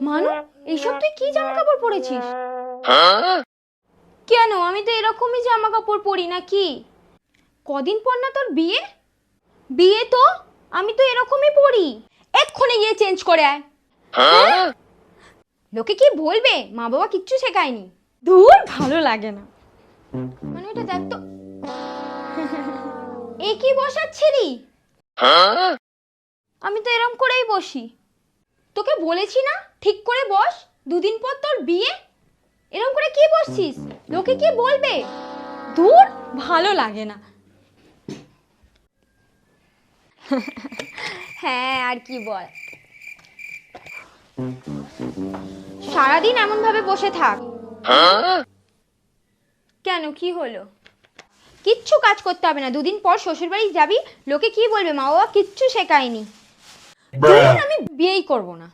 মানু, এইসব তুই কি জামা কাপড় পরেছিস? কেন, আমি তো এরকমই জামা কাপড় পরি নাকি? কদিন পর না তোর বিয়ে? বিয়ে তো আমি তো এরকমই পরি। এক্ষুনি গিয়ে চেঞ্জ করে আয়। লোকে কি বলবে? মা বাবা কিচ্ছু শেখায়নি। ধুর, ভালো লাগে না। মানে এটা দেখ তো, এ কি বসাচ্ছিলি? আমি তো এরম করেই বসি। তোকে বলেছি না ঠিক করে বস, দুদিন পর তোর বিয়ে। এরম করে কি বসছিস? লোকে কি বলবে? ধুর, ভালো লাগে না। হ্যাঁ, আর কি বল। সারাদিন এমন ভাবে বসে থাক। কেন, কি হলো? কিচ্ছু কাজ করতে হবে না, দুদিন পর শ্বশুর বাড়ি যাবি। লোকে কি বলবে? মা বাবা কিচ্ছু শেখায়নি। আমি বিয়েই করবো না।